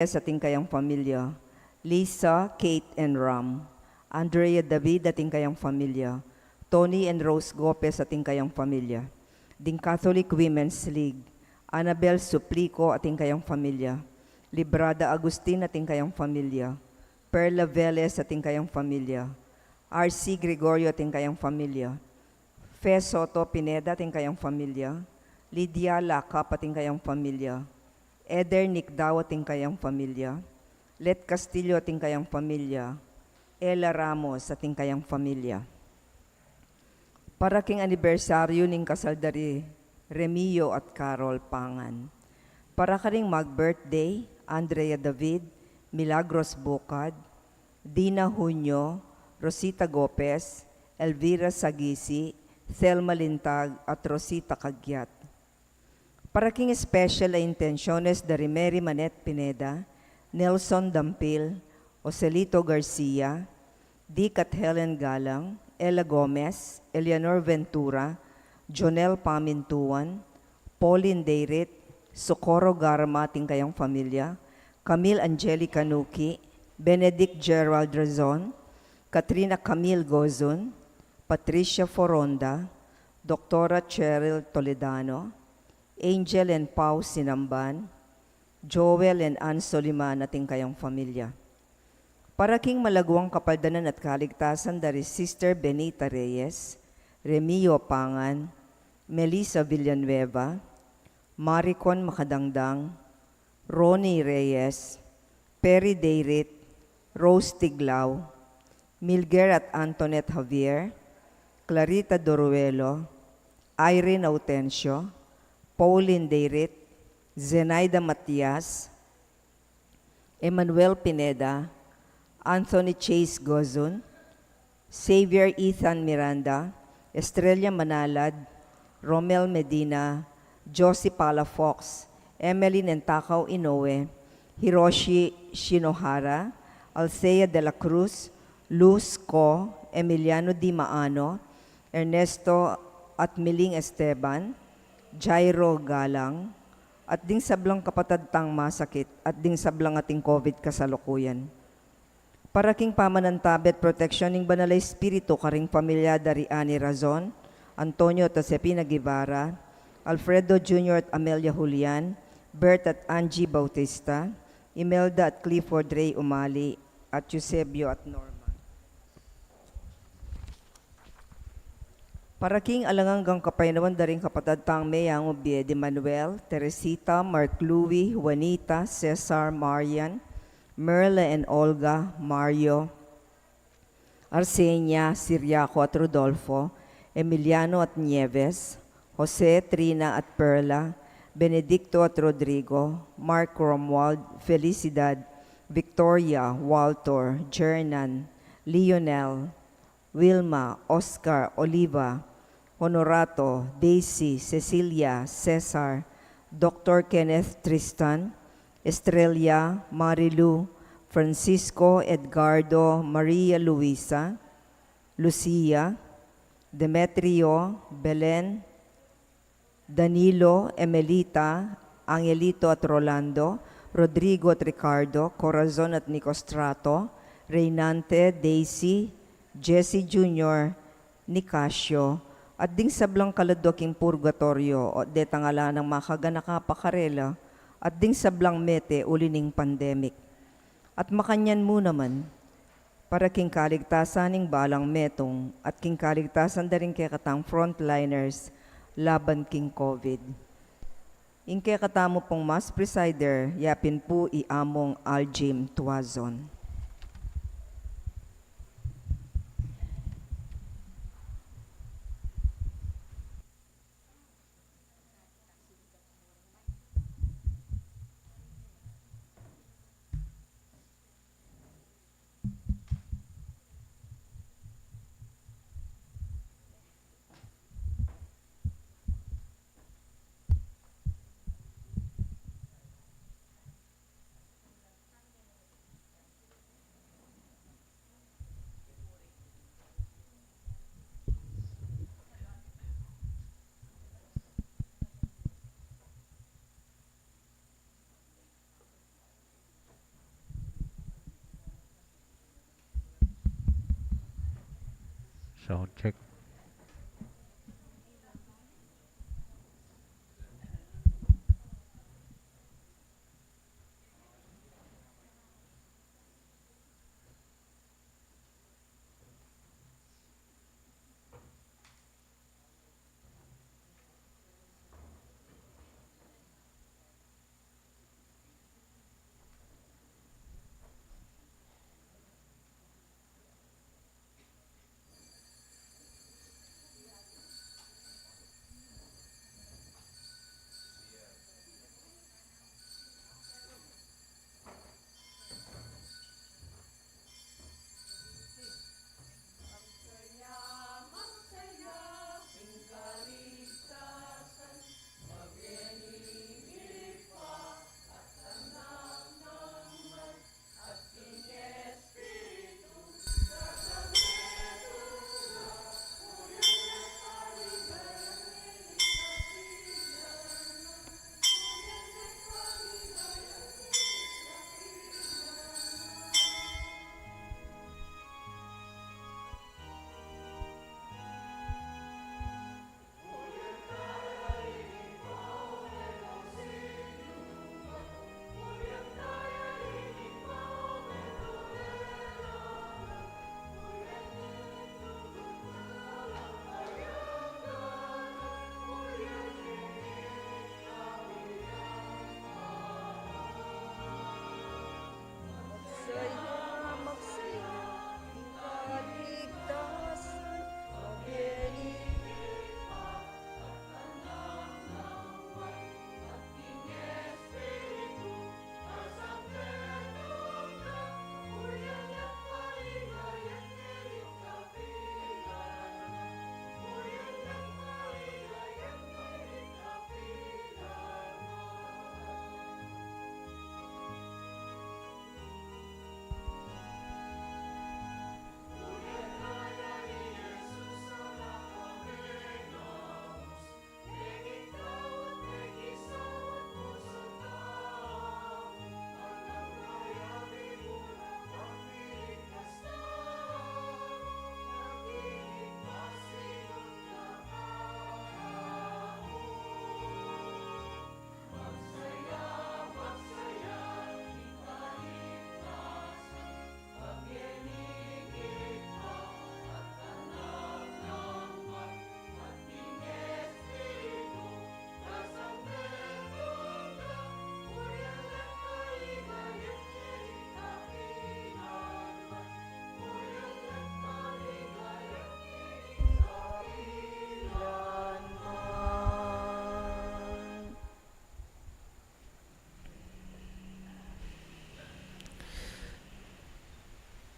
sa ating kayang pamilya, Lisa, Kate, and Ram, Andrea David ating kayang pamilya, Tony and Rose Gopez ating kayang pamilya, Ding Catholic Women's League, Annabel Suplico ating kayang pamilya, Librada Agustin ating kayang pamilya, Perla Velez ating kayang pamilya, R.C. Gregorio ating kayang pamilya, Fe Soto Pineda ating kayang pamilya, Lydia Lacap ating kayang pamilya, Eder Nicdao ating kayang pamilya, Let Castillo ating kayang pamilya, Ella Ramos ating kayang pamilya. Para king anibersaryo ning kasal dari Remio at Carol Pangan. Para ka ring mag-birthday, Andrea David, Milagros Bukad, Dina Hunyo, Rosita Gopez, Elvira Sagisi, Thelma Lintag at Rosita Cagyat. Para king special ay intenciones dari Mary Manet Pineda, Nelson Dampil, Ocelito Garcia, Dick at Helen Galang, Ella Gomez, Eleanor Ventura, Jonel Pamintuan, Pauline Deirit, Socorro Garma ating kayang pamilya, Camille Angelica Nuki, Benedict Gerald Razon, Katrina Camille Gozon, Patricia Foronda, Dr. Cheryl Toledano, Angel and Pau Sinamban, Joel and Ann Soliman ating kayang pamilya. Para king malaguang kapaldanan at kaligtasan dari Sister Benita Reyes, Remio Pangan, Melissa Villanueva, Maricon Makadangdang, Ronnie Reyes, Perry Deirit, Rose Tiglao, Milger at Antoinette Javier, Clarita Doruelo, Irene Autencio, Pauline Deirit, Zenaida Matias, Emmanuel Pineda, Anthony Chase Gozon, Xavier Ethan Miranda, Estrella Manalad, Romel Medina, Josie Palafox, Emeline Entakaw Inoue, Hiroshi Shinohara, Alcea de la Cruz, Luz Co, Emiliano Di Maano, Ernesto at Miling Esteban, Jairo Galang, at ding sablang kapatad tang masakit, at ding sablang ating COVID kasalukuyan. Para king pamanantabet proteksyon ng Banal Espiritu karing pamilya dari Ani Razon, Antonio Tosepina Guevara, Alfredo Jr. at Amelia Julian, Bert at Angie Bautista, Imelda at Clifford Ray Umali, at Eusebio at Norma. Para king alanganggang kapainawan daring kapatad tang Mayang Ubie de Manuel, Teresita, Mark Louie, Juanita, Cesar, Marian, Merla and Olga, Mario, Arsenia, Siriaco at Rodolfo, Emiliano at Nieves, Jose, Trina at Perla, Benedicto at Rodrigo, Mark Romuald, Felicidad, Victoria, Walter, Jernan, Lionel, Wilma, Oscar, Oliva, Honorato, Daisy, Cecilia, Cesar, Dr. Kenneth Tristan, Estrella, Marilu, Francisco, Edgardo, Maria Luisa, Lucia, Demetrio, Belen, Danilo, Emelita, Angelito at Rolando, Rodrigo at Ricardo, Corazon at Nicostrato, Reynante, Daisy, Jesse Jr., Nicasio, at ding sablang kaladoking purgatorio o detangala ng makaganaka pakarela, at ding sablang mete ulining pandemic. At makanyan mo naman, para king kaligtasan ng balang metong at king kaligtasan daring kekatang frontliners laban king COVID. Ing kekatamo pong mas presider, yapin po iamong Aljim Tuazon. Sound check.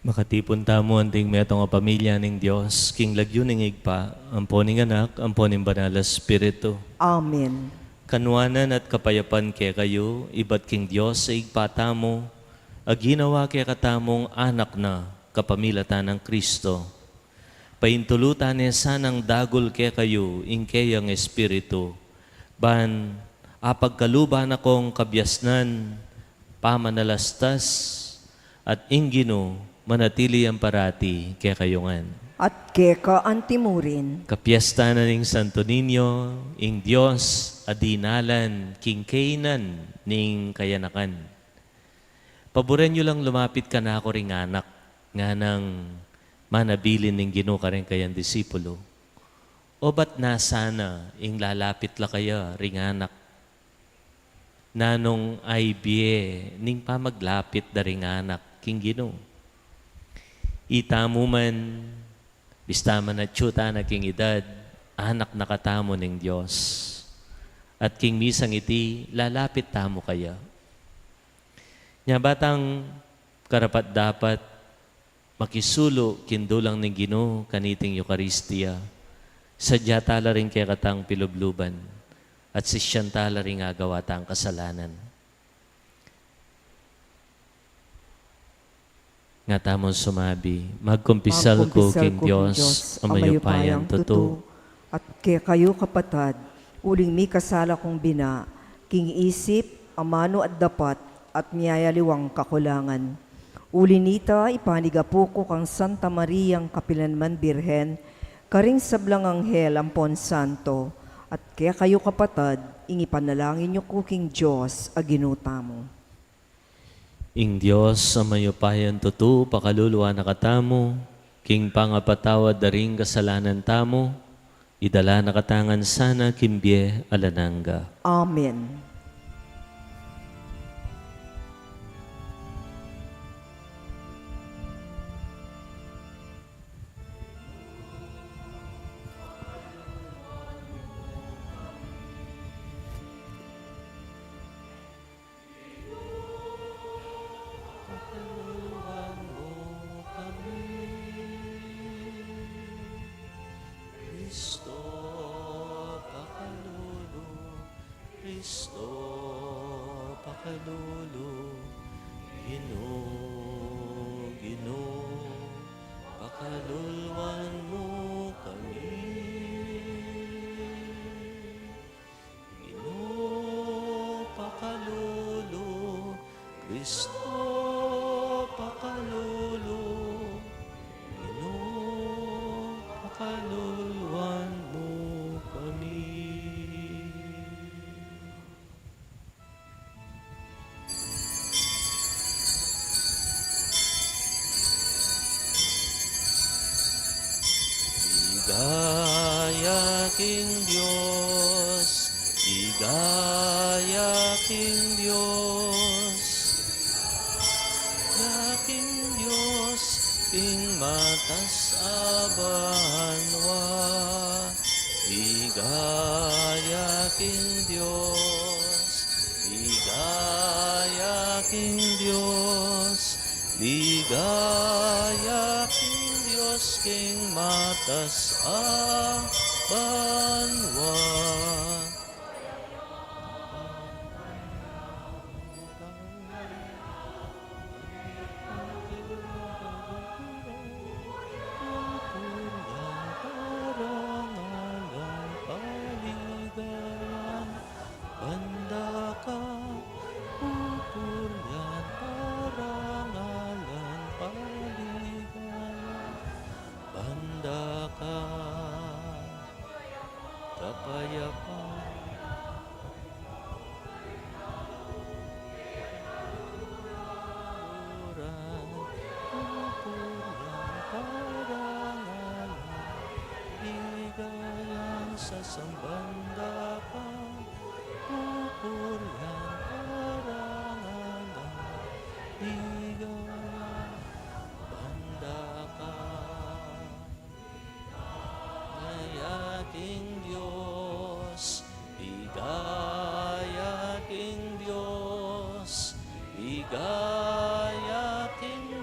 Makatipon tamo anting metong pamilya ning Dios, king lagyo ning igpa, ampo ning anak, ampo ning banal na Espiritu. Amen. Kanuanan at kapayapan kay kayo, iba't king Dios sa igpa tamo, aginawa kay katamong anak na kapamilatan ng Kristo. Paintulutan niya sanang dagol kay kayo, ingkayang Espiritu. Ban, apagkaluban akong kabyasnan, pamanalastas, at ingino, manatili ang parati kay kayongan. At keka antimurin. Kapiesta na ning Santo Niño, ing Diyos, adinalan, kingkainan, ning kayanakan. Paboren nyo lang lumapit ka na ako ring anak, nga nang manabilin ning Ginoo ka rin kayang disipulo. O ba't nasana, ing lalapit la kaya ring anak, nanong ay biye, ning pamaglapit da ring anak, king Ginoo. Itamo man, bista man at tiyuta na king edad, anak nakatamo ng Diyos. At king misang iti, lalapit tamo kaya. Nya batang karapat dapat makisulo kindulang ng Ginoo kaniting Eucharistia. Sadya tala rin kaya katang pilubluban at sisyan tala rin agawa tang kasalanan. Nga tamon sumabi, magkumpisal ko king Diyos, amayupayang totoo. At kaya kayo kapatad, uling mi kasala kong bina, king isip, amano at dapat, at miyayaliwang kakulangan. Uli nita, ipanigapo ko kang Santa Mariang Kapilanman Birhen, Karing sablang anghel ampon santo, at kaya kayo kapatad, ingi panalangin nyo kuking Diyos aginuta mo. Ing Diyos sa mayupayan tutu pakaluluwa na katamo, king pangapatawad daring kasalanan tamo, idala na katangan sana kimbye alananga. Amen. Kristo, pakalulu, Kristo, pakalulu, Ginoo, pakaluluan mo kami. Ginoo, pakalulu, Kristo, pakalulu, Ginoo, pakaluluan mo kami. Ligaya king Diyos, ligaya king Diyos, yaking Diyos, king matas abanwa. Ligaya king Diyos, ligaya king Diyos, ligaya king Diyos, king matas abanwa. Banda ka, pupuryan, parangalan, paligayan. Banda ka, kapayapaan. Pupuryan, parangalan, ligayan sa sambanda ka. Pupuryan, parangalan, ligayan, banda ka. Gayating Diyos, ligayating Diyos, ligayating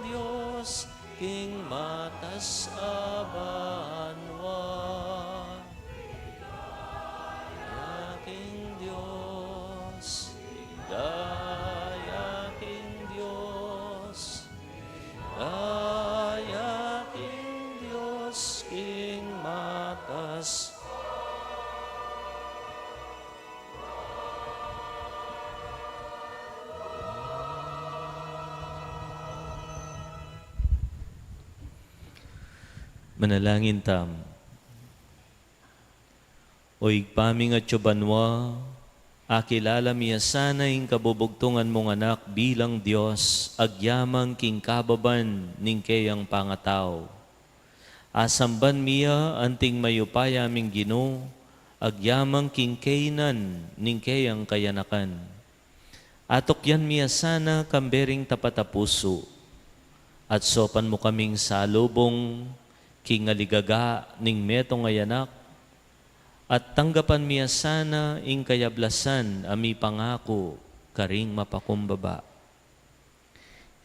Diyos, king matas abanwa. King Diyos, ligaya King Diyos, ligaya King Diyos, King matas. Manalangin tam. O igpaming at tsubanwa, akilala miya sana ing kabubugtungan mong anak bilang Diyos, agyamang king kababan ning kayang pangataw. Asamban miya anting mayupaya aming Ginoo, agyamang king kainan ning kayang kayanakan. Atok yan miya sana kambering tapatapuso, at sopan mo kaming salubong king aligaga ning metong ayanak, at tanggapan miya sana ing kayablasan ami pangako karing mapakumbaba.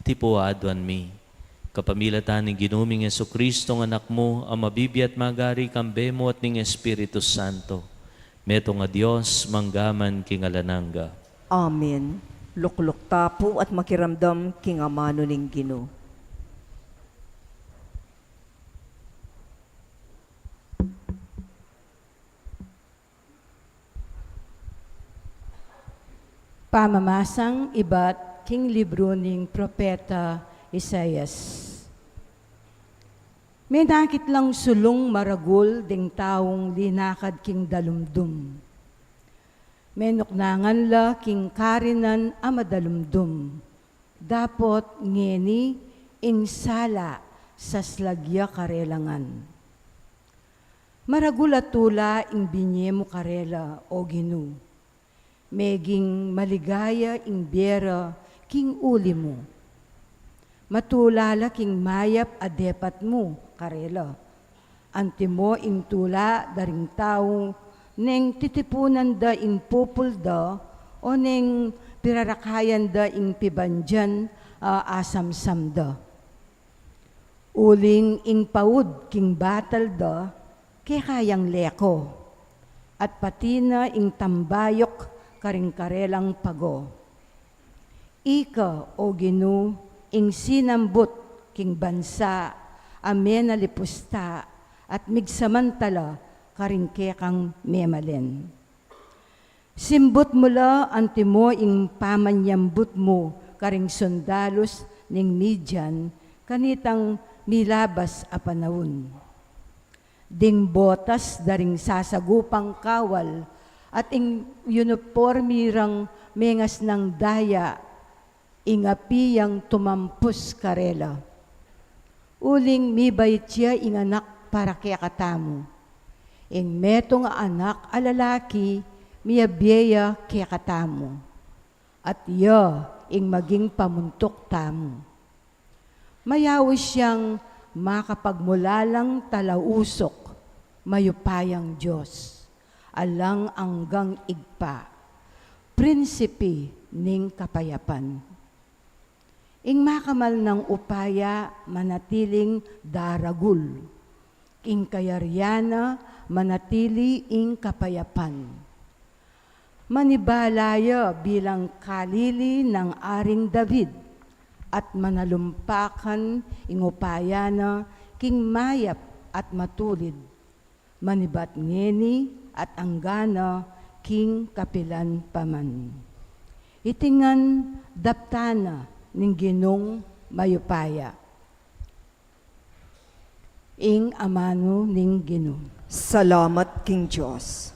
Iti po adwan mi, kapamilatan ni ginuming Jesucristo ng anak mo, ang mabibiat magari kambemo at ning Espiritu Santo. Meto nga Diyos, manggaman king alananga. Amen. Lukluk tapo at makiramdam king amano ning Ginoo. Pamamasang iba't king libro ning Propeta Isaias. May nakit lang sulong maragul ding taong linakad king dalumdum. Menoknangan la king karinan amadalumdum. Dapot ngeni insala sa slagya karelangan. Maragula tula ing binye mo karela o Ginu. Meging maligaya ing biyera king uli mo. Matulala king mayap adepat mo karela. Antimo ing tula daring tao neng titipunan da ing pupul da o neng pirarakayan da ing pibanjan asamsam da. Uling ing paud king batal da kay kayang leko at pati na ing tambayok karing karelang pago. Ika o Ginu ing sinambut king bansa amen na lipusta at migsamantala karing kekang memalen. Simbot mula antimo ing pamanyambut mo karing sundalos ning Midian kanitang milabas a panahon. Ding botas daring sasagupang kawal at ing uniformirang mengas ng daya ingapi yang tumampus karela. Uling mibay siya ing anak para kaya katamu. Ing metong anak alalaki miyabeya kaya katamu. At iya ing maging pamuntok tamu. Mayawis siyang makapagmulalang talausok, mayupayang Diyos, alang anggang igpa, prinsipe ning kapayapan. Ing makamal ng upaya manatiling daragul, ing kayaryana manatili ing kapayapan. Manibalaya bilang kalili ng Aring David, at manalumpakan ingupayana king mayap at matulid, manibat ngeni at anggana king kapilan paman. Itingan daptana ning Ginong mayupaya. Ing amano ning Ginoo. Salamat King Diyos.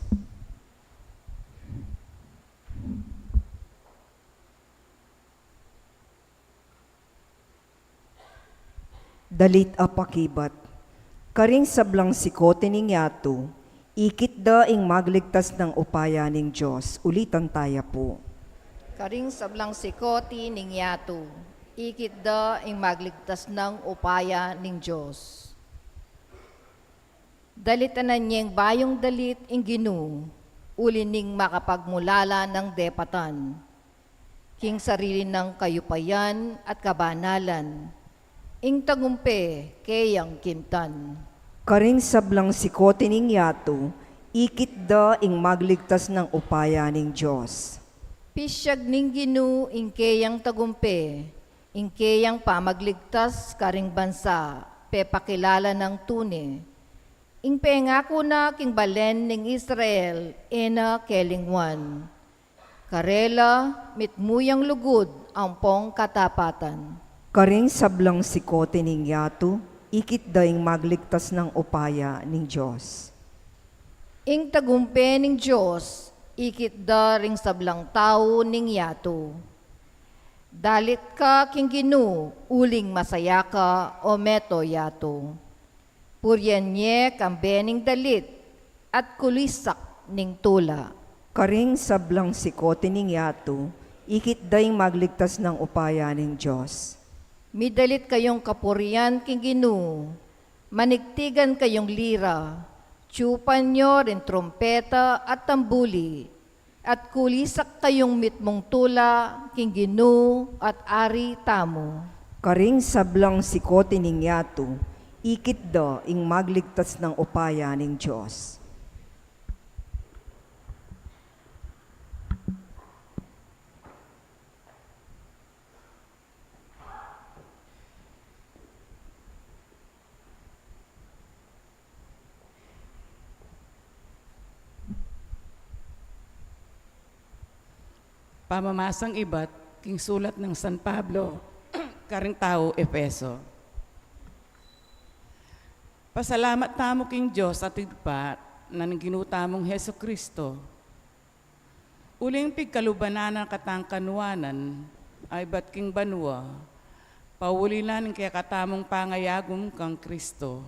Dalit apakibat, karing sablang sikote ning yato, ikit da ing magligtas ng upaya ning Diyos. Ulitan taya po. Karing sablang sikoti ning yato, ikit da ing magligtas ng upaya ning Diyos. Dalitanan niyang bayong dalit ing Ginoo, uli ning makapagmulala ng depatan, king sarili ng kayupayan at kabanalan, ing tagumpe kayang kimtan. Karing sablang sikote ning yato, ikit da ing magligtas ng upaya ning Diyos. Pisyag ning Ginoo ing kayang tagumpe, ing kayang pamagligtas karing bansa, pepakilala ng tune. Ing pengako na king balen ning Israel, ena kelingwan. Karela, mitmuyang lugod, ampong katapatan. Karing sablang sikote ning yato, ikit da ing magligtas ng upaya ning Diyos. Ing tagumpe ning Diyos, ikit da ring sablang tao ning yato. Dalit ka king Ginoo, uling masaya ka o meto yato. Puryan nye kambening dalit at kulisak ning tula. Karing sablang sikote ning yato, ikit da ing magligtas ng upaya ning Diyos. Midalit kayong kapurian king Ginoo, manigtigan kayong lira, tsupan nyo rin trompeta at tambuli, at kulisak kayong mitmong tula king Ginoo at ari tamo. Karing sablang sikote ning yato, ikit da ing magligtas ng upaya ning Diyos. Pamamasang ibat, king sulat ng San Pablo, karing tao, Efeso. Pasalamat tamo king Diyos at tigpat na ginutamong Heso Kristo. Uling pigkalubanan ng katangkanuanan ay bat king banwa, paulinan ng kaya katamong pangayagom kang Kristo.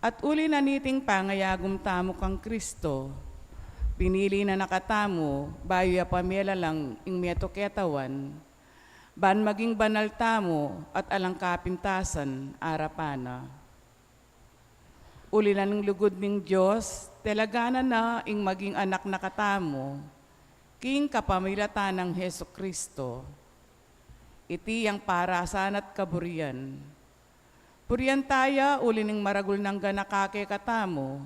At uli na niting pangayagom tamo kang Kristo, pinili na nakatamo, bayo ya pamela lang ing meto ketawan, ban maging banal tamo at alang kapintasan arapana. Uli na ng lugod ng Diyos, telagana na ing maging anak na katamo, king kapamilatan ng Heso Kristo. Iti ang parasan at kaburian. Purian taya uli ng maragul ng ganakake katamo,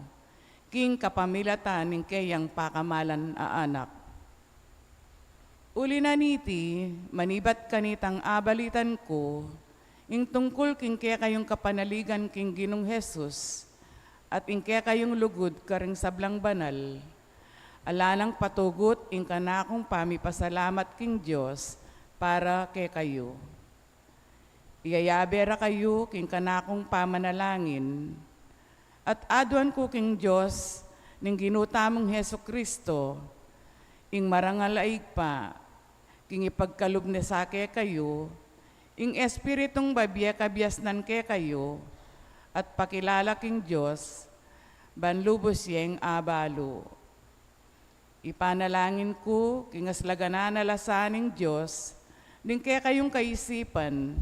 king kapamilatan ng kayang pakamalan a anak. Uli na niti, manibat kanitang abalitan ko, ing tungkol king kaya kayong kapanaligan king Ginong Hesus, at ing kaya kayong lugod karing sablang banal, alanang patugot ing kanakong pamipasalamat king Diyos para kay kayo. Iyayabera kayo king kanakong pamanalangin, at aduan ko king Diyos ning ginutamong Heso Kristo, ing marangalaig pa, king ipagkalub ni sa kay kayo, ing espiritong babiya kabiasnan kay kayo, at pakilala king Diyos, banlubos yang abalo. Ipanalangin ko, king aslaganan na lasaning Diyos, ning kaya kayong kaisipan,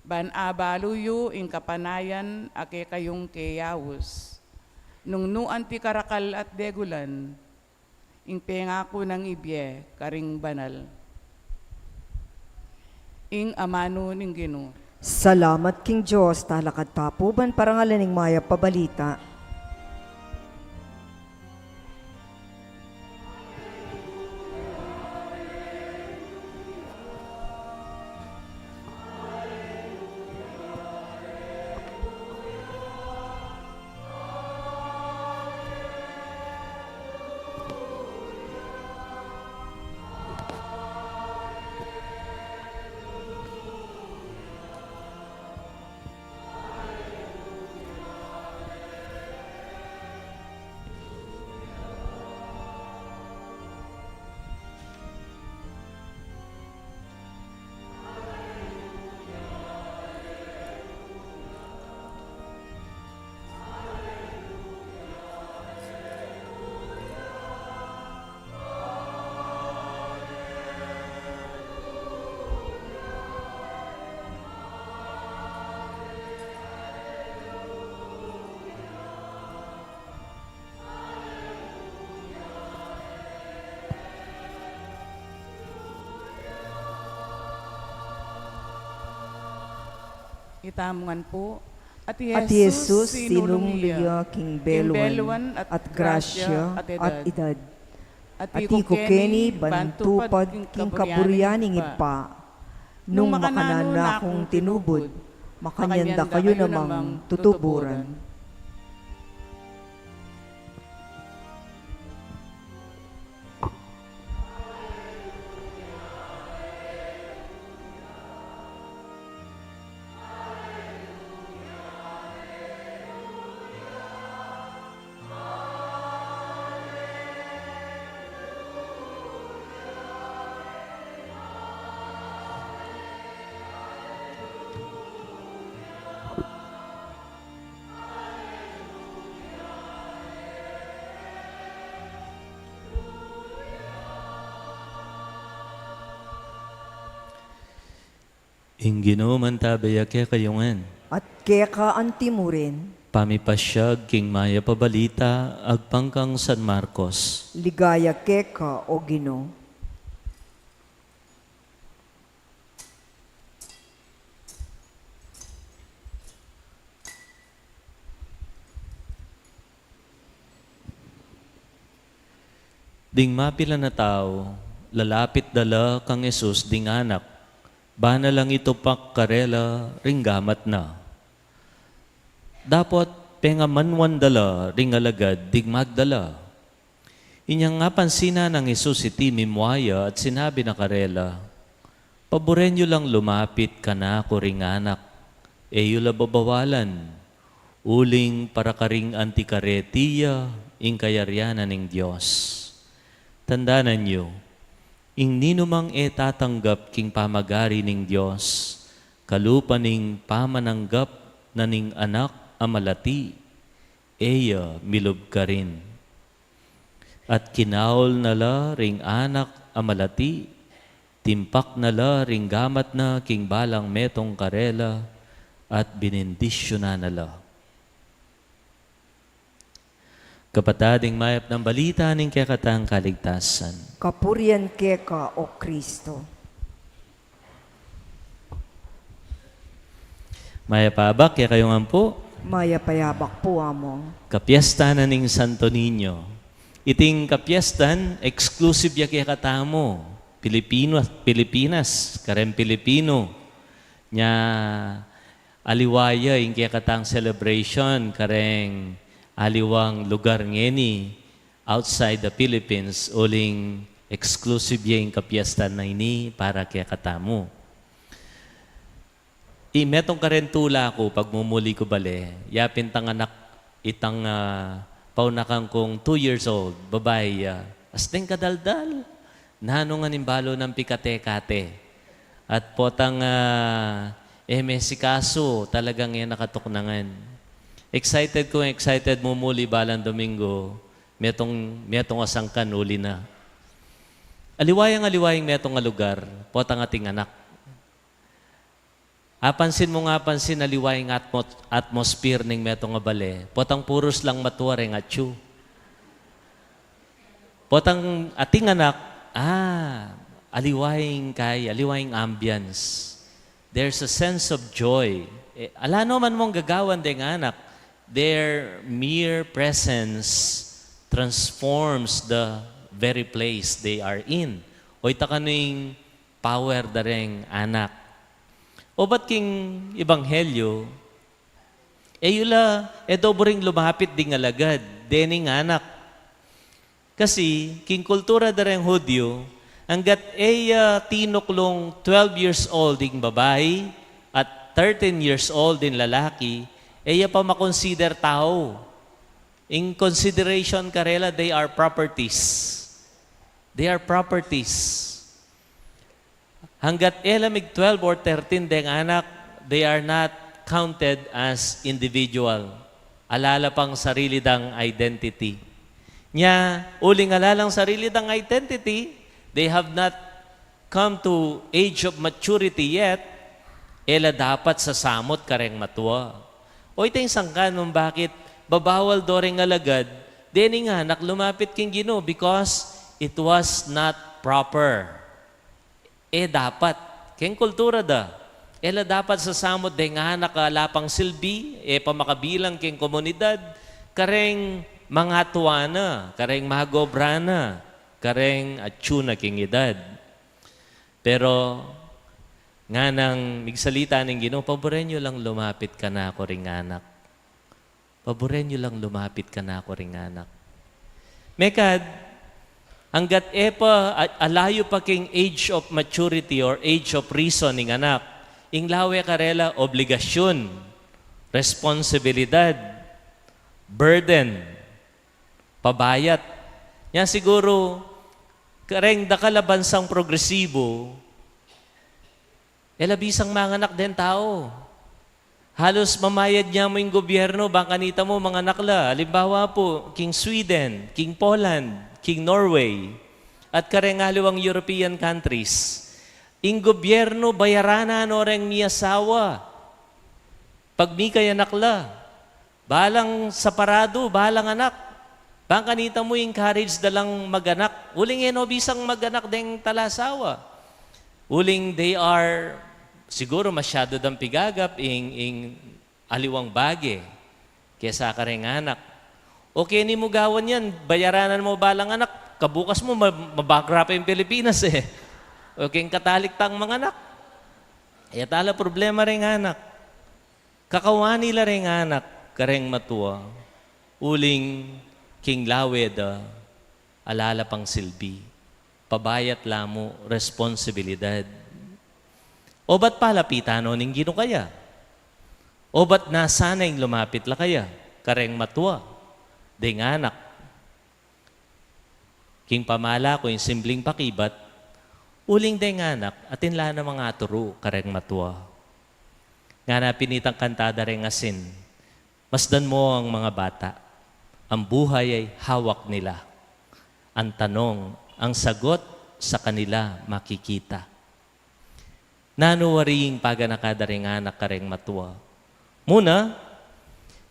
ban abalo yu ing kapanayan, ake kayong kayawos. Nung nuan ti karakal at degulan, ing pengako ng ibye, karing banal. Ing amano ning Ginoo. Salamat King Diyos, talakad tapuban parangalan ng maya pabalita. Itamungan po. At At Jesus, sinulunglia King Beluan, at grasya, at edad. At ikukeni, bantupad, king kapuryaning ipa. Nung makanana akong tinubod, makanyanda kayo namang tutuburan. Ing Ginoo man tabaya kaya kayungan. At keka antimurin, Pamipasyag king maya pabalita agpangkang San Marcos. ligaya keka o Ginoo. Ding mapila na tao, lalapit dala kang Jesus ding anak, bana lang ito pak karela ringgamat na. Dapat pengamanwan dala ring alagad dig magdala. Inyang nga pansina ng Jesus iti mimwaya at sinabi na karela, paborenyo lang lumapit ka na ako ring anak, eyo la babawalan, uling para karing antikaretiya, ing kayaryanan ng Diyos. Tandaanan niyo, ing ninumang tatanggap king pamagari ng Diyos, kalupa ning pamananggap na ning anak amalati, eya milub ka rin. At kinaol nala ring anak amalati, timpak nala ring gamat na king balang metong karela, at binindisyo na nala. Kapatading mayap ng balita ning kekatang kaligtasan. Kapurian ke ka, O Kristo. Mayapabak, kaya kayong ampo, Maya payabak po amo. kapiesta na ning Santo Niño. Iting kapiestan, exclusive ya kaya katamo. Pilipinas, karem Pilipino. Nya aliwaya yung kaya katang celebration, kareng aliwang lugar ngeni outside the Philippines, uling exclusive yung kapiestan na ini para kaya katamo. Metong karentula ko, pag mumuli ko bale, yapin tang anak, itang paunakan kong 2 years old, babae, asting kadaldal, nano nga nimbalo ng pikate-kate. At potang mesikaso, talagang yan nakatuknangan. Excited mumuli balang Domingo, metong asangkan uli na. Aliwayang metong lugar, potang ating anak. Apansin mo nga aliwayang atmosphere ning metong bale. Potang puros lang matuwareng atyu. Potang ating anak, aliwayang ambience. There's a sense of joy. Alano man mong gagawan ding anak, their mere presence transforms the very place they are in. O itakanuing power dareng anak. O ba't king Ebanghelyo, yula, doboring lumapit ding alagad, dening anak. Kasi, king kultura dareng Hudyo, hanggat tinuklong 12 years old ding babae at 13 years old din lalaki, pa makonsider tao. In consideration karela, they are properties. They are properties. Hanggat elamig 12 or 13 deng anak, they are not counted as individual. Alala pang sarili dang identity. Nya, uling alalang sarili dang identity, they have not come to age of maturity yet, dapat sa samot kareng matwa. O ito yung sangkan nung bakit babawal doreng alagad, dening anak lumapit king Ginoo because it was not proper. Dapat. Keng kultura da. Dapat sa samot de nga nakalapang silbi, pamakabilang keng komunidad, kareng mga tuwana, kareng magobrana, kareng atsuna keng edad. Pero, nga nang migsalita ng Ginoo, paborenyo lang lumapit ka na ako ring anak. Paborenyo lang lumapit ka na ako ring anak. Mekad, hanggat alayo pa king age of maturity or age of reasoning anak, inglawe karela obligasyon, responsibilidad, burden, pabayat. Yan siguro, kareng dakalabansang progresibo, labisang mga anak din tao. Halos mamayad niya mo yung gobyerno, baka kanita mo mga nakla. Halimbawa po, King Sweden, King Poland, King Norway, at karengaliwang European countries. Ing gobyerno, bayaranan o reng miyasawa. Pag mi kaya nakla, balang sa parado, balang anak. Baka kanita mo encourage dalang maganak. Uling bisang maganak deng talasawa. Uling they are siguro masyado dang pigagap ing aliwang bage kesa kareng anak. Okay ni mo gawan yan, bayaranan mo balang anak, kabukas mo mabagrapa yung Pilipinas Okay kataliktang mga anak. Tala problema ring anak. Kakawani la ring anak, kareng matuwa. Uling king laweda, alala pang silbi. Pabayat lamo, responsibilidad. O ba't palapitano ning Ginoo kaya? O ba't nasanay lumapit la kaya? Kareng matwa. Ding anak. King pamala ko yung simpleng pakibat, uling ding anak, atin la na mga turo, kareng matwa. Nga na pinitang kantada rin asin, masdan mo ang mga bata. Ang buhay ay hawak nila. Ang tanong, ang sagot sa kanila makikita. Nanuwaring paganakadaring anak kareng matwa. Muna,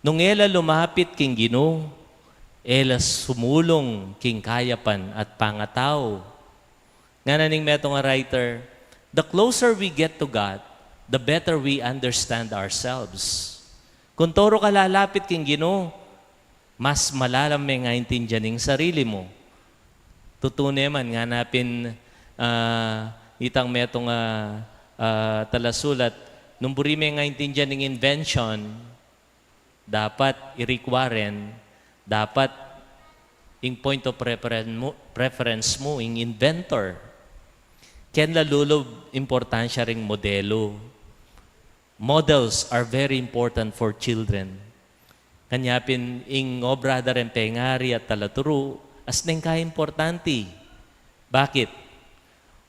nung ela lumapit king Ginoo, ela sumulong king kayapan at pangataw. Nga naning metong nga writer, the closer we get to God, the better we understand ourselves. Kung toro ka lalapit king Ginoo, mas malalam may nga intindihan ng sarili mo. Tutunay man nga napin itang metong talasulat, nung buri may nga intindihan ng invention, dapat i-require dapat in point of preference mo, in inventor. Ken lalulob importansya ring modelo. Models are very important for children. Kanyapin ing obra da rin pengari at talaturo, as neng ka-importante. Bakit?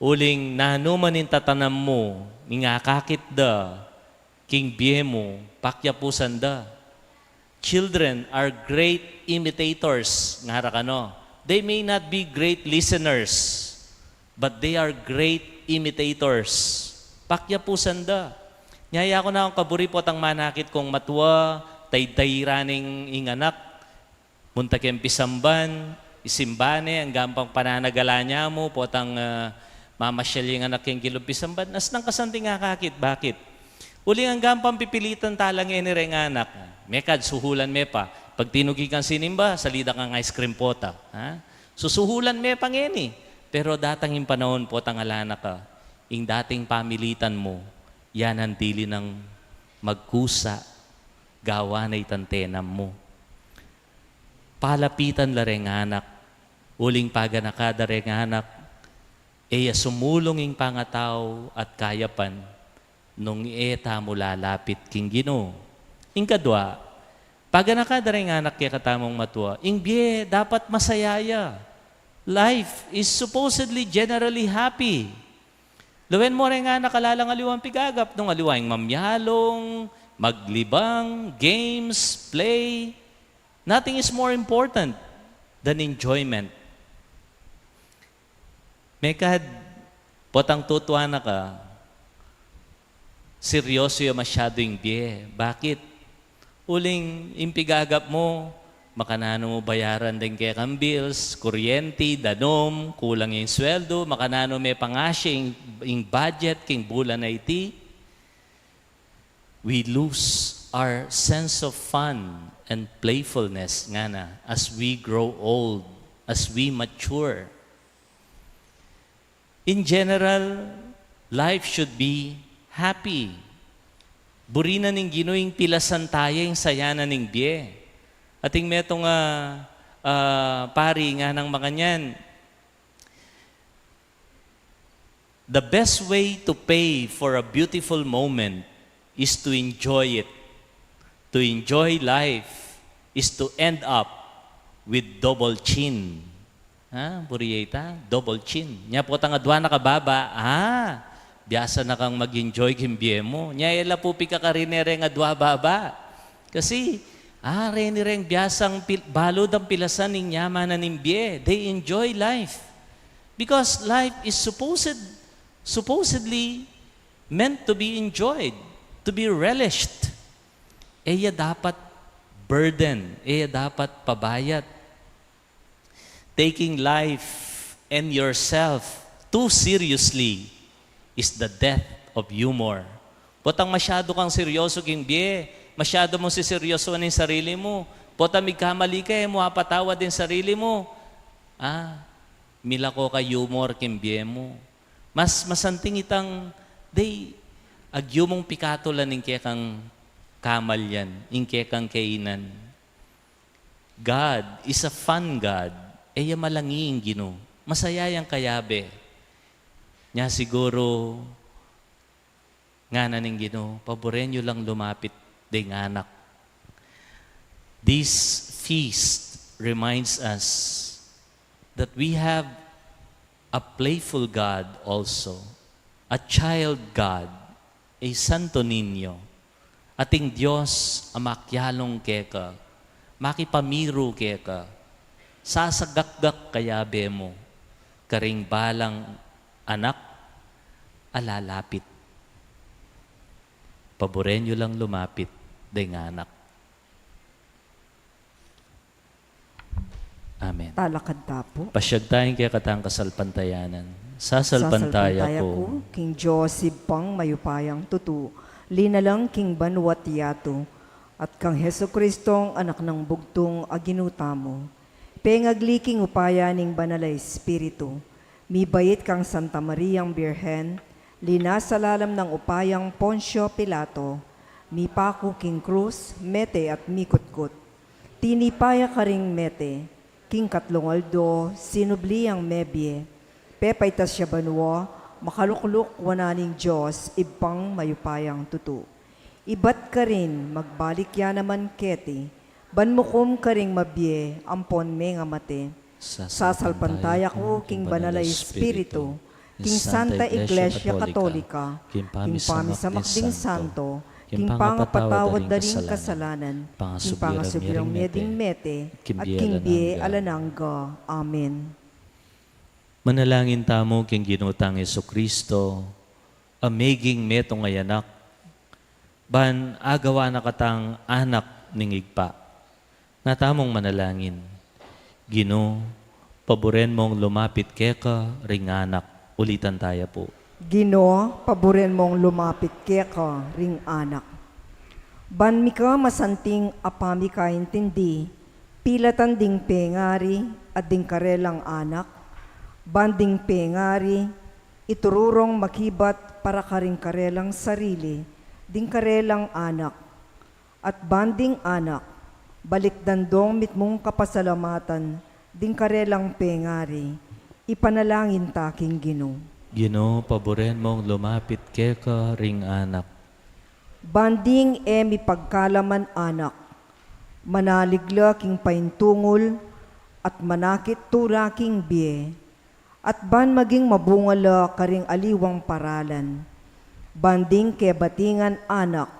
Uling nanuman in tatanam mo, ngakakit da, king biye mo, pakyapusan da. Children are great imitators. Ngara kano. They may not be great listeners, but they are great imitators. Pakyapusan da. Nyaya ko na ang kaburipot ang manakit kong matwa, tay-tayraning inganak, muntakem pisamban, isimbane, ang gampang pananagala niya mo, potang mamasyal yung anak yung kilumpisamban, as nang kasanting kakakit. Bakit? Uling ang gampang pipilitan talang enireng anak. Mekad, suhulan me pa. Pag tinugi kang sinimba, salida kang ice cream pota. Ha? Susuhulan me pang eni. Pero datang yung panahon po, tangalana ka, yung dating pamilitan mo, yan ang dili ng magkusa, gawa na itantenam mo. Palapitan la rin anak, uling paganakada rin anak, eya sumulong yung pangataw at kayapan, nung eta mo lalapit king Ginoo. Ing kadwa, paganakada rin anak kaya katamong matwa, ing biye, dapat masayaya. Life is supposedly generally happy. Luwen mo rin nga nakalalang aliwang pigagap nung aliwang mamyalong, maglibang, games, play. Nothing is more important than enjoyment. Mekad, potang tutuwa na ka, seryoso yung masyado yung biye. Bakit? Uling impigagap mo, makanano mo bayaran din kaya kang bills, kuryente, danom, kulang yung sweldo, makanano may pangasya yung budget, king bulan na iti. We lose our sense of fun and playfulness nga na as we grow old, as we mature. In general, life should be happy. Burina ning Ginoong pilasan tayo yung sayana ning biye. Ating metong pari nga ng mga nyan. The best way to pay for a beautiful moment is to enjoy it. To enjoy life is to end up with double chin. Ha? Buriyeta? Double chin. Nya po tangadwa na kababa. Biyasa na kang mag-enjoy kimbiye mo. Nya ela po pika ka rin nga dwa baba. Kasi, rin biyasang balod ang pilasan ng yaman na nimbiye. They enjoy life. Because life is supposedly meant to be enjoyed, to be relished. Eya dapat burden, eya dapat pabayat. Taking life and yourself too seriously is the death of humor. Potang masyado kang seryoso king biye, masyado mong siseryosoan ng sarili mo. Potang magkamali ka, mo apatawa din sarili mo. Milako ka humor king biye mo. Mas masanting itang, agyumong pikato lang ng kaya kang kamalyan, ng kaya kang kainan. God is a fun God. Eya malanging Ginoo. Masayayang kayabe. Nya siguro, nga na ning Ginoo, paborenyo lang lumapit ding anak. This feast reminds us that we have a playful God also, a child God, a Santo Niño, ating Diyos amakyalong keka, makipamiru keka, sasagakgak kayabe mo, karing balang anak, alalapit. Paborenyo lang lumapit, ding anak. Amen. Talakad tapo. Pasyag tayong kaya katang kasalpantayanan. Sasalpantaya ko. King Joseph pang mayupayang tutu, linalang King Banwat yato, at kang Heso Kristong anak ng bugtong aginuta mo. Pengagliking upaya ning banalay Espiritu, mibayit kang Santa Mariang Birhen, linasalalam ng upayang Poncio Pilato, mipako King Cruz, mete at mikutkut. Tinipaya ka ring mete, King Katlongaldo, sinubliang mebye, pepaytas siya banwa, makalukluk wananing Diyos, ibang mayupayang tutu. Ibat ka rin, magbalik ya naman keti, banmukom ka ring mabye, ampon me nga mate. Sasalpantaya ko, King Banalay Espiritu, King Santa Iglesia Katolika, King Pamisa Makding Santo, King pangapatawad da rin kasalanan, King pangasubirang meding mete, at King Bie Alananga. Amen. Manalangin tamo King Ginutang Jesucristo, amazing metong ayanak, ban agawa na katang anak ning igpa. Natamong manalangin, Gino, paboren mong lumapit keka ring anak, ulitan tayo po. Gino, paboren mong lumapit keka ring anak. Ban mi ka masanting apami ka intindi, pilatan ding pengari at ding karelang anak, banding pengari, itururong makibat para karing karelang sarili, ding karelang anak, at banding anak, balik dandong mitmong kapasalamatan, ding karelang pengari, ipanalangin taking Gino. Gino, paboren mong lumapit keka ring anak. Banding emi pagkalaman anak, manaligla king paintungol, at manakit tura king bie, at ban maging mabungala karing aliwang paralan. Banding ke batingan anak,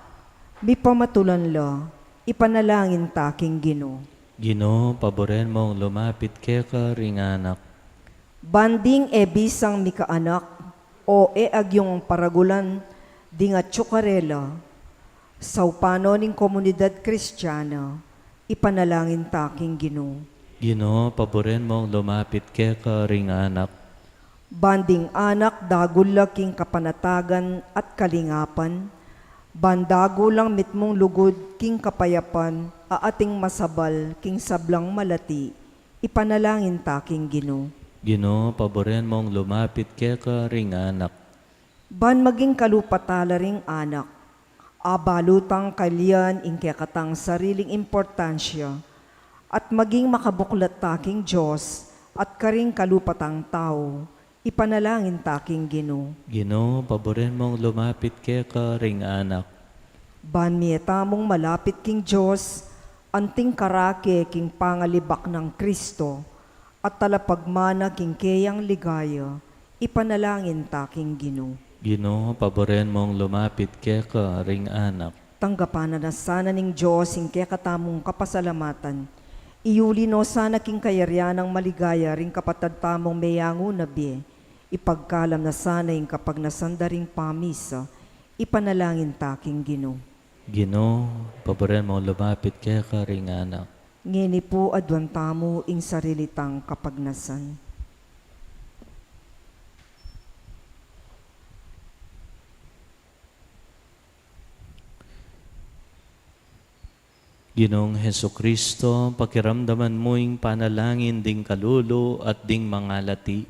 mi pamatulan la, ipanalangin taking Gino. Gino, paboren mong lumapit keka ring anak. Banding e bisang mikaanak o e agyong paragulan di nga tsukarela sa upano ning komunidad kristyana ipanalangin taking Gino. Gino, paboren mong lumapit keka ring anak. Banding anak dagul king kapanatagan at kalingapan, bandago lang mitmong lugod king kapayapan aating masabal king sablang malati ipanalangin taking Gino. Gino, paboren mong lumapit keka ring anak. Ban maging kalupatala ring anak, abalutang kalian inkekatang sariling importansya, at maging makabuklat taking Diyos at karing kalupatang tao, ipanalangin taking Gino. Gino, paboren mong lumapit keka ring anak. Ban mieta mong malapit king Diyos, anting karake king pangalibak ng Kristo, at talapagmana king keyang ligaya, ipanalangin taking Gino. Gino, paboren mong lumapit keka ring anak. Tanggapan na sana ning Diyos ing katamong kapasalamatan. Iuli no sana king kayaryanang maligaya ring kapatad tamong mayango na biye. Ipagkalam na sana ing kapag nasandaring pamisa, ipanalangin taking Gino. Gino, paboren mong lumapit keka ring anak. Ngini po adwan tamo ing sarilitang kapagnasan. Ginong Heso Kristo, pakiramdaman mo'ing panalangin ding kalulo at ding mga lati,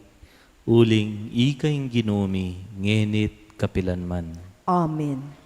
uling ikayng ginumi, ngenit kapilanman. Amen.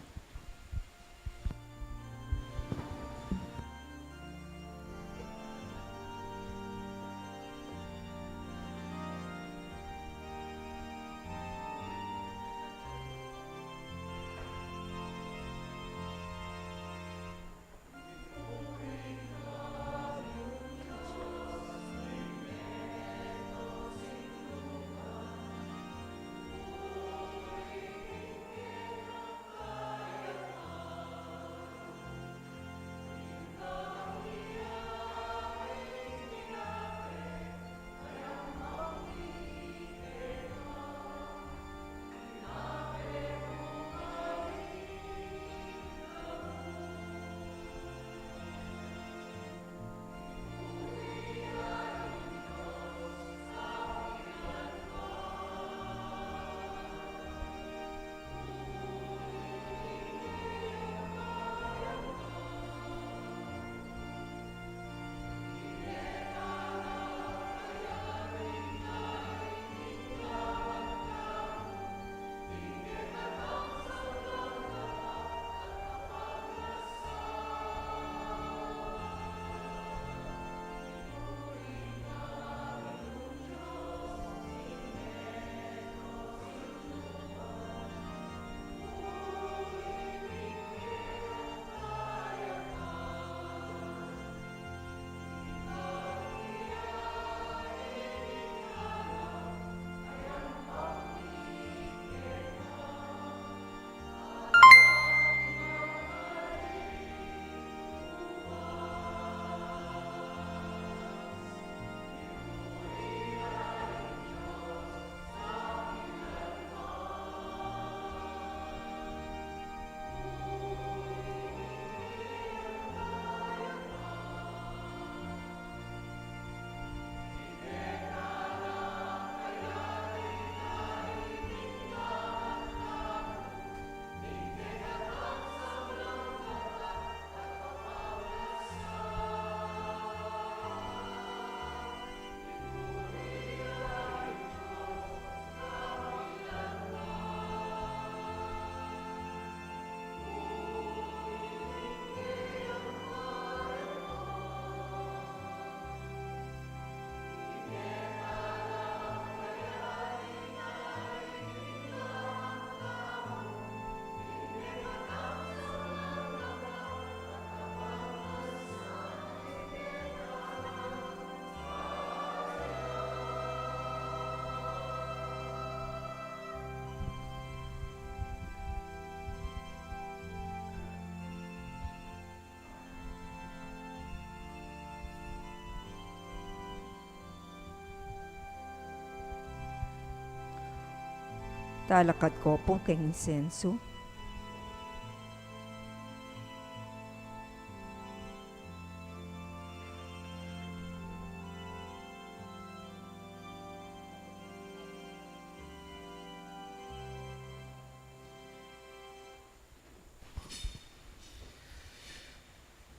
Talakad ko po kay insenso.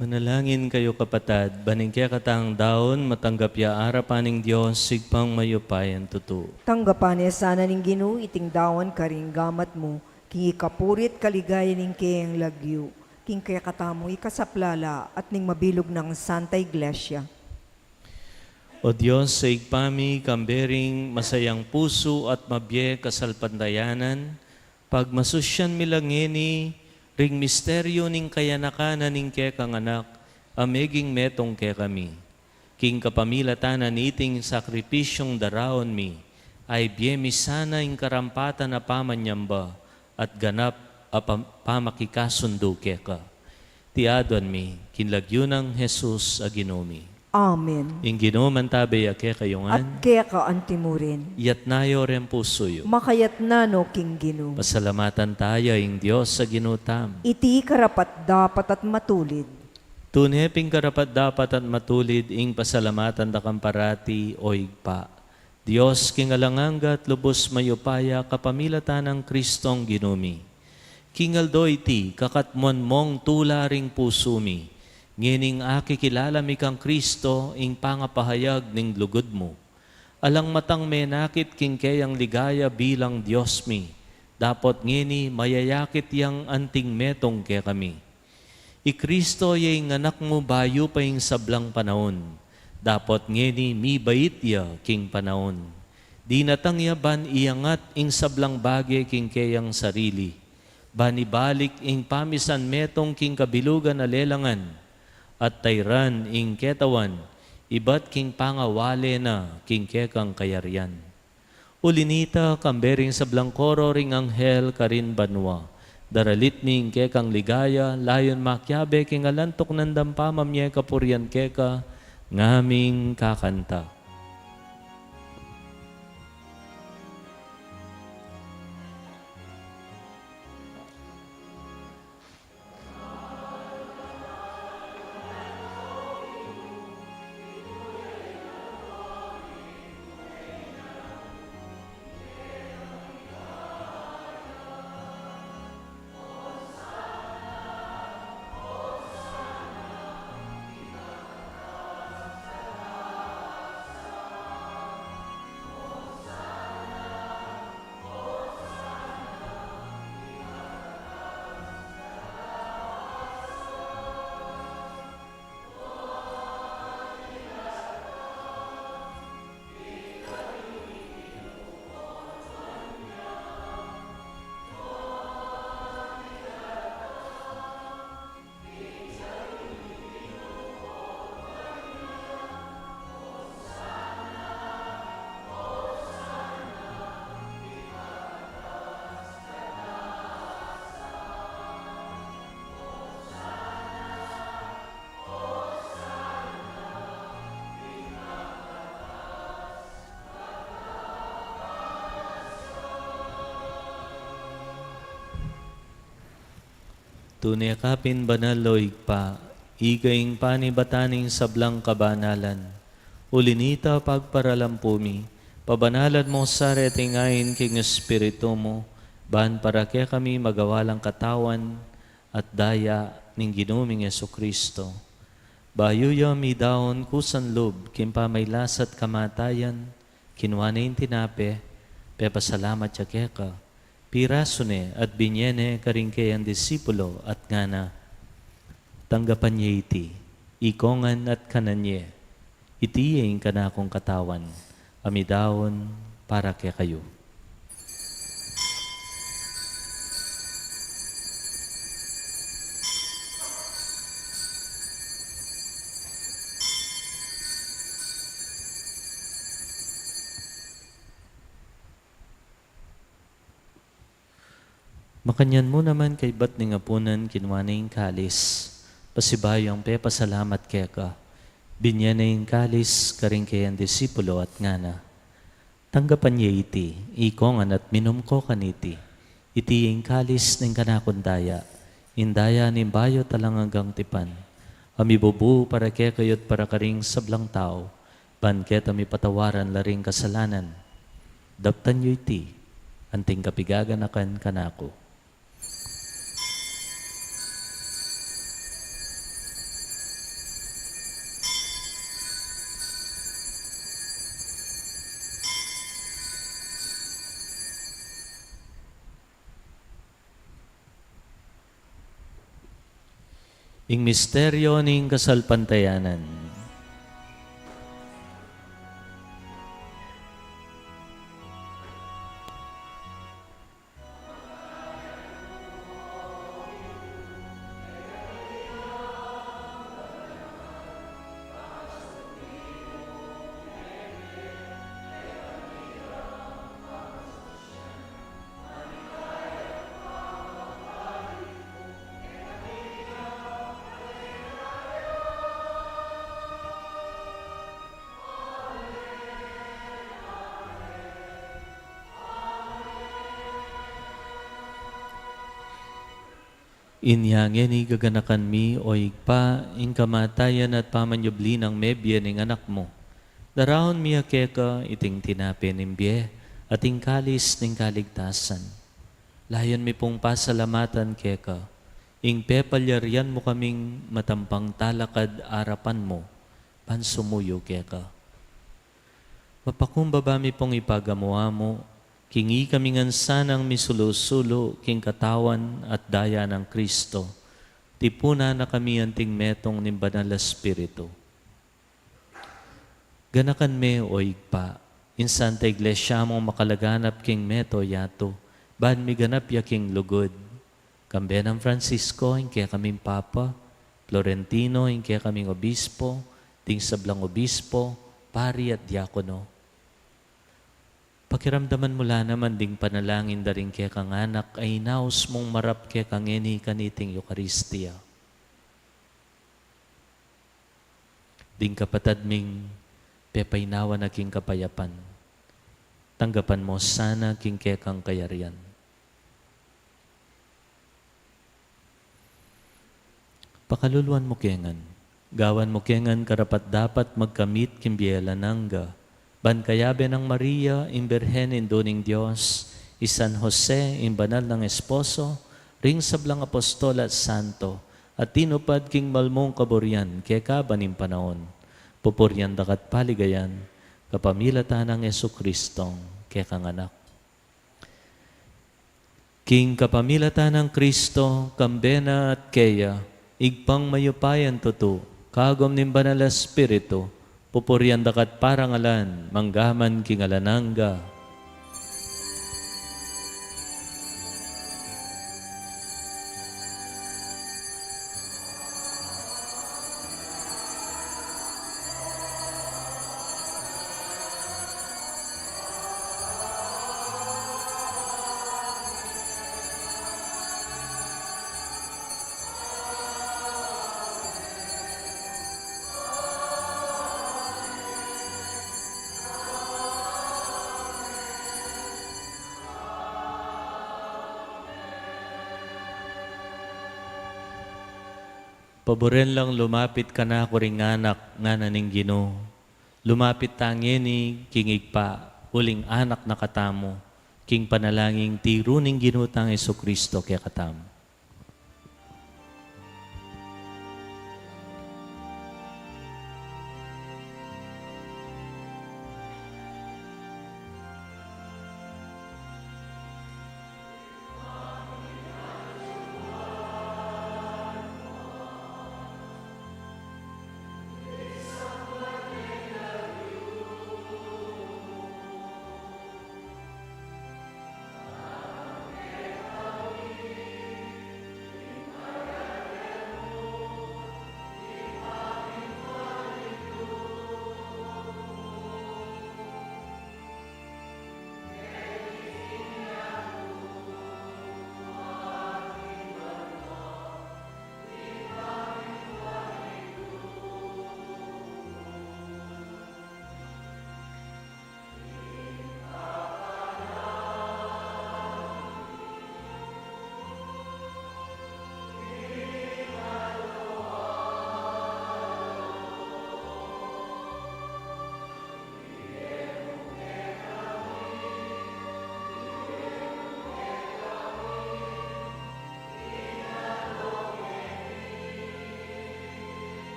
Manalangin kayo kapatad, baning kaya katang daon, matanggap ya arapaning Diyos, sigpang mayupayan tutu. Tanggapan niya sana ning Ginoo iting dawan karing gamat mo, king ikapurit kaligaya ning kayang lagyo, king kaya katamo ikasaplala at ning mabilog ng Santa Iglesia. O Diyos, sa igpami, kambering, masayang puso at mabye kasalpandayanan, pag masusyan milangeni, ring misteryo ning kayanakanan ning ke kang anak, ameging metong ke kami. King kapamilatanan iting sakripisyong daraon mi, ay biyemi sana ing karampatan na pamanyamba, at ganap a pamakikasundo ke ka. Tiadon mi, kinlagyo ng Jesus a Ginoomi. Amen. Ing Ginooman tabi a ke At kayungan, kaya ka antimurin, yat nayo ren pusoyo. makayat na no king Ginoo. Pasalamatan tayo ing Diyos sa ginutam. Iti karapat dapat at matulid. Tunheping karapat dapat at matulid ing pasalamatan da kamparati o igpa. Diyos kingalanganga at lubos mayupaya kapamilatan ng Kristong ginumi. Kingaldo iti kakatmuan mong tularing pusumi. Ngining aki kilala mi kang Kristo ing pangapahayag ning lugod mo. Alang matang menakit king kayang ligaya bilang Diyos mi. Dapot ngini mayayakit yang anting metong ke kami. I Kristo yung anak mo bayo pa yung sablang panahon. Dapot ngeni mi bait ya king panahon. Di natangya ban iangat ing sablang bagay king kayang sarili. Banibalik ing pamisan metong king kabilugan na lelangan. At tayran ing ketawan, ibat king pangawale na king kekang kayarian. Ulinita kambering sablang koro ring anghel karin banwa. Daralit ning kekang ligaya, layon makyabe king alantok ng dampamam niya kapurian keka, ngaming kakanta. Tunay kapin banaloy pa, igaing panibataning sablang kabanalan. Ulinita pagparalampumi, pabanalan mo sa retingayin king espiritu mo, ban para kaya kami magawalang katawan at daya ning ginuming Yesukristo. Bayuya mi daon kusan lob, kimpamaylasat kamatayan, kinwanin tinape, pepasalamat ya keka. Pirasone at binyene karingke ang disipulo at ngana. Tanggapan niya iti, ikongan at kananye, itiyain ka na akong katawan, amidawon para kay kayo. Makanyan mo naman kay bat ni ngapunan kinwaning kalis. Pasibayong pe pasalamat kaya ka. Binyanay kalis karing kay ang disipulo at ngana. Tanggapan niya iti, ikongan at minum ko kaniti. Iti yung kalis ng kanakundaya, indaya ni bayo talang hanggang tipan. Amibubu para kaya kayo't para karing sablang tao, banket ami patawaran laring kasalanan. Daptan niyo iti, anting kapigaganakan kanako. Ing misteryo ning kasalpantayanan. Inyangin igaganakan mi o igpa, ing kamatayan at pamanyubli ng mebye ng anak mo. Daraon mi akeka iting tinapin ng biye at ing kalis ng kaligtasan. Layon mi pong pasalamatan keka, ing pepalyarian mo kaming matampang talakad arapan mo, pansumuyo keka. Mapakumbaba mi pong ipagamuha mo, kingi kami ngan sanang misulo-sulo king katawan at daya ng Kristo. Tipuna na kami anting metong ni Banal Espiritu. Ganakan me o igpa, in Santa Iglesia mong makalaganap king meto yato, ban mi ganap ya king lugod. Kambe ng Francisco, inke kaming Papa, Florentino, inke kaming Obispo, ting sablang Obispo, Pari at Diakono. Pakiramdaman mula naman ding panalangin da rin kaya kang anak ay naus mong marap kaya kang eni kaniting Eucharistia. Ding kapatad ming pepaynawa na king kapayapan. Tanggapan mo sana king kaya kang kayarian. Pakaluluan mo kengan. Gawan mo kengan karapat dapat magkamit kimbiela nangga. Ban kayabe ng Maria, imberhen indoning Diyos, San Jose, imbanal ng esposo, ring sablang apostol at santo, at tinupad king malmong kaburian, kaya kabaning panahon, pupuryan dakat paligayan, kapamilatan ng Jesucristong, kaya kang anak. King kapamilatan ng Kristo, kambena at kaya, igpang mayupayan tutu, kagom ning Banal Espiritu, pupurian dakat parangalan, manggaman kingalanangga. Paboren lang lumapit ka na ako ring anak nga naning Ginoo. Lumapit tangin ni kingig pa, uling anak na katamo, king panalangin tiruning ginutang Jesucristo kaya katamo.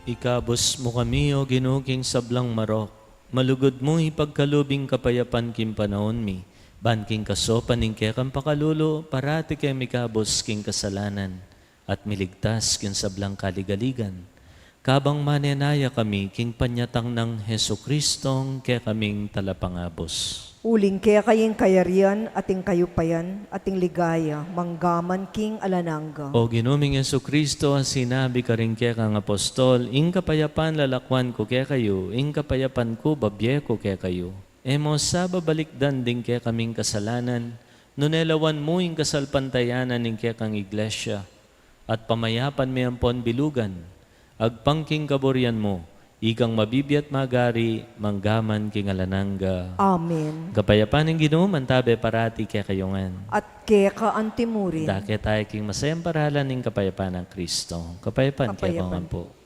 Ikabos mo kami, o ginuking sablang marok. Malugod mo ipagkalubing kapayapan kim panahon mi. Banking kaso paningke kang pakalulo, parati kay mikabos king kasalanan. At miligtas kin sablang kaligaligan. Kabang manenaya kami king panyatang ng Heso Kristong kaya kaming talapangabos. Uling kaya kaying kayarian, ating kayupayan, ating ligaya, manggaman king alanangga. O ginuming Yesu Kristo, sinabi ka rin kaya kang apostol, ing kapayapan lalakwan ko kaya kayo, ing kapayapan ko babye ko kaya kayo. Emo sa babalikdan din kaya kaming kasalanan, nunelawan mo ing kasalpantayanan ing kaya kang iglesia, at pamayapan may ampon bilugan, agpangking kaburian mo, ikang mabibiyat magari, manggaman king alanangga. Amen. Kapayapan ng Ginoo, mantabe parati kaya kayongan. At kaya ka antimurin. Dake tayo king masayang paralan ng kapayapaan ng Kristo. Kapayapan kaya Kapayapan. po.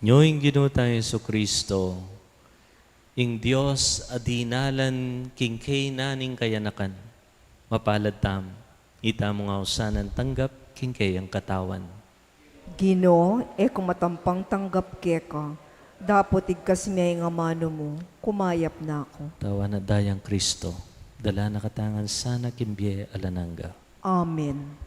Nyoing ginutang Yesu Kristo, ing Diyos adinalan king kay naning kayanakan, mapalad tam, ita mo nga usanan tanggap king kay ang katawan. Gino, kung matampang tanggap keka, dapat igkas may nga mano mo, kumayap na ako. Tawa na dayang Kristo, dala na katangan sana kimbye alanangga. Amen.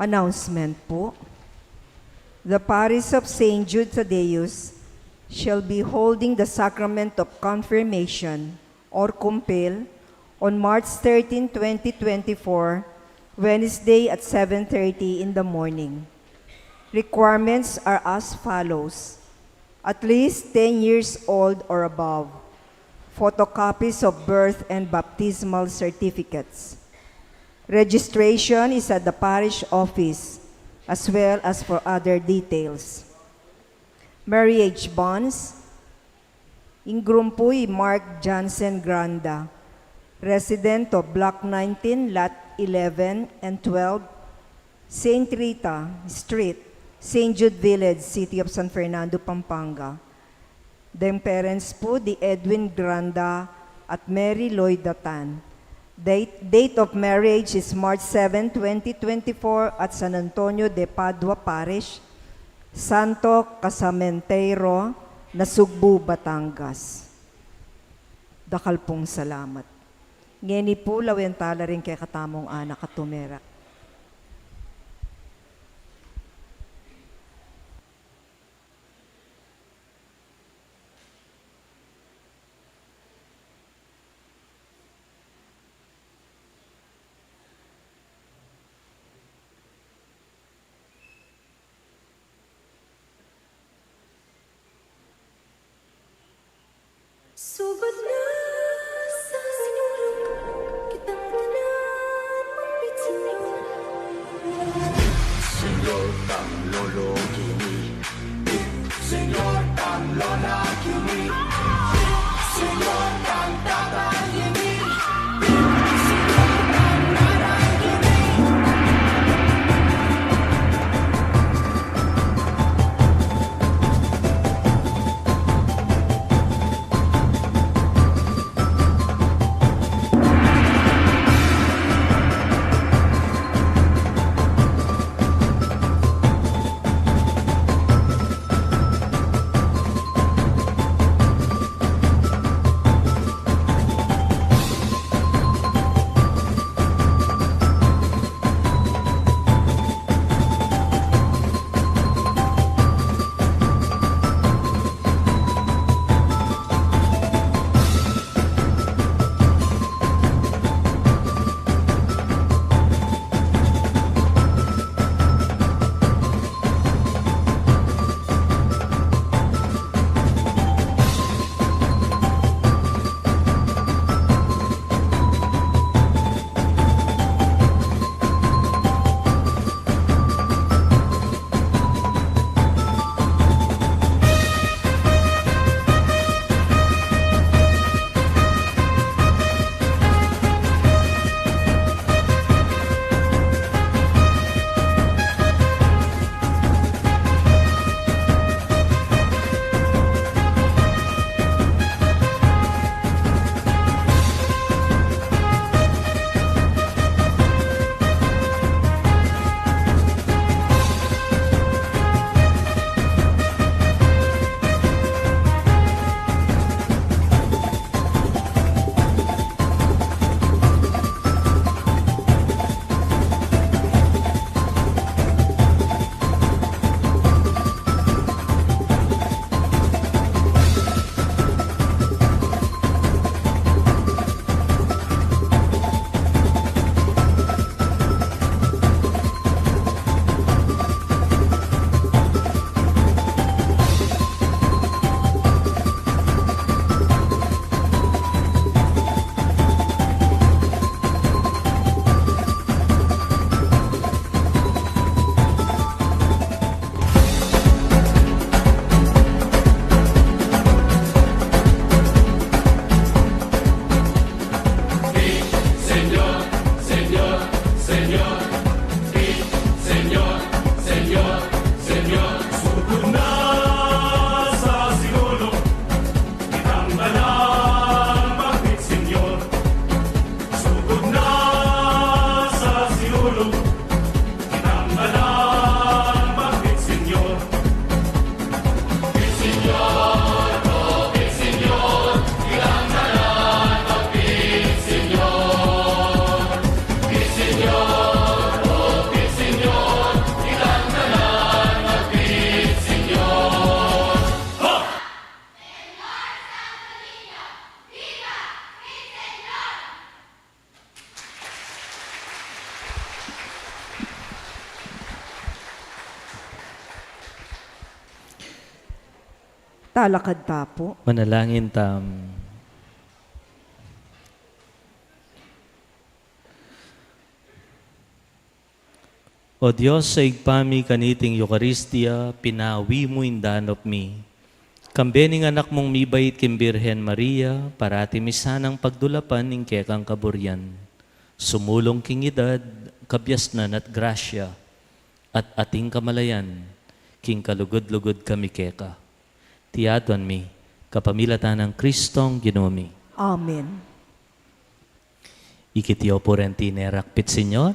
Announcement po. The Parish of St. Jude Thaddeus shall be holding the sacrament of confirmation or compel on March 13, 2024, Wednesday at 7:30 in the morning. Requirements are as follows: at least 10 years old or above, photocopies of birth and baptismal certificates. Registration is at the parish office as well as for other details. Marriage bonds. Ingrumpuy Mark Johnson Granda, resident of Block 19, Lot 11 and 12, St. Rita Street, St. Jude Village, City of San Fernando, Pampanga. Them parents po, the Edwin Granda at Mary Lloyd Datan. Date of marriage is March 7, 2024 at San Antonio de Padua Parish, Santo Casamentero, Nasugbu, Batangas. Dakal pong salamat. Ngeni po lawentala rin kay katamong anak at tumera. Sugod na sa sinulog kitang tanan mong pitsinyon. Senyor tang lolo kini, Senyor tang lola kini, Senyor tang tata kini, Senyor tang nanay kini. Talakad tapo. Manalangin tam. O Diyos, sa igpami kaniting Eucharistia, pinawi mo indanop mi. Kambening anak mong mibait kim Birhen Maria, parati misanang pagdulapan ning kekang kaburyan. Sumulong king edad, kabyasnan at grasya, at ating kamalayan, king kalugod-lugod kami keka. Tiadwan mi, kapamilatan ng Kristong Ginoo mi. Amen. Ikityo po rin tinerakpit, Senyor.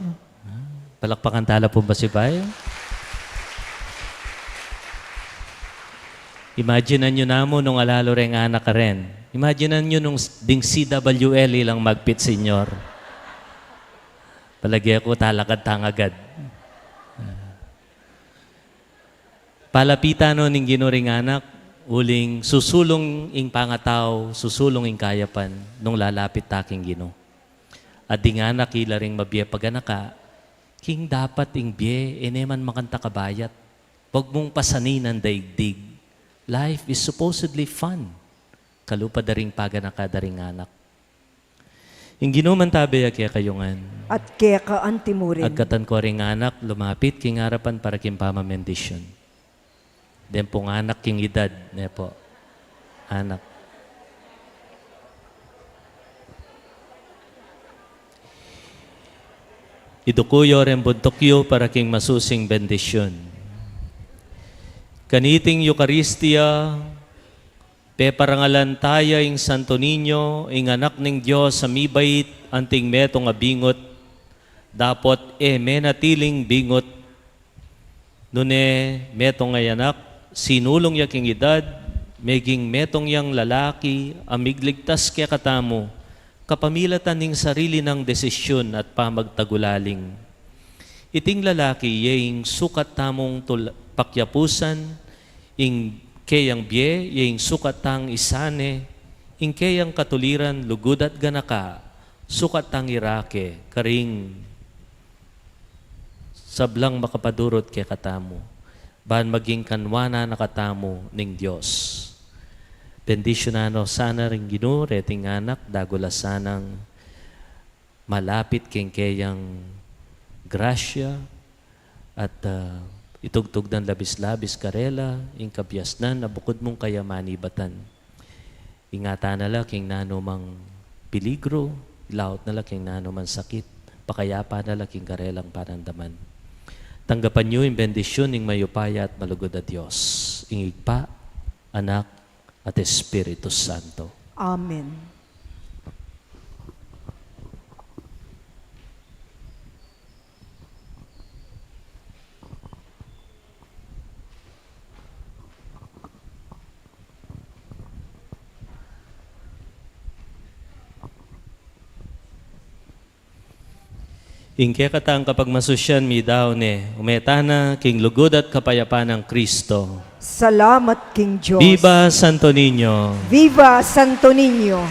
Palakpakan tala po ba si Bayo? Imaginean nyo na mo nung alalo rin anak ka rin. Imaginean nyo nung ding CWL ilang magpit, Senyor. Palagi ako talakad tangagad. Palapita no ning ginuring anak, uling susulong ing pangataw, susulong ing kayapan, nung lalapit taking Gino. At di nga anak, ila ring mabiya paganaka, king dapat ing biye, eneman makanta kabayat. Huwag mong pasanin ang daigdig. Life is supposedly fun. Kalupa daring paganaka daring anak. Ing ginuman tabi kaya kayungan. At kaya ka antimurin. Agkatan ko ring anak, lumapit king harapan para king pamamendisyon. Den pong anak king edad, ne po. Anak. Idukuyo rin buntokyo para king masusing bendisyon. Kaniting Eucharistia, peparangalan taya ing Santo Niño, ing anak ning Diyos sa mibait, anting metong abingot, dapot menatiling bingot, nune metong ayanak, sinulong yaking edad, meging metong yang lalaki, amigligtas kaya katamo, kapamilatan ning sarili ng desisyon at pamagtagulaling. Iting lalaki, yeng sukat tamong pakyapusan, ing kayang bie, yeng sukat tang isane, ing kayang katuliran, lugod at ganaka, sukat tang irake, karing sablang makapadurot kay katamo, ban maging kanwana na katamo ning Diyos. Bendisyonano sana rin Ginoo, reting anak, dagula sanang malapit king kayang grasya at itugtog ng labis-labis karela, ing kabyasnan na bukod mong kayamani batan. Ingatan nala king nanumang peligro, ilaot nala king nanumang sakit, pakayapa nala king karelang panandaman. Tanggapan niyo yung bendisyon ing mayupaya at malugod na Diyos. Ing Igpa, Anak, at Espiritu Santo. Amen. Ingke katang kapag masusyan mi daw ne, umetana king lugod at kapayapaan ng Kristo. Salamat King Diyos. Viva Santo Niño! Viva Santo Niño!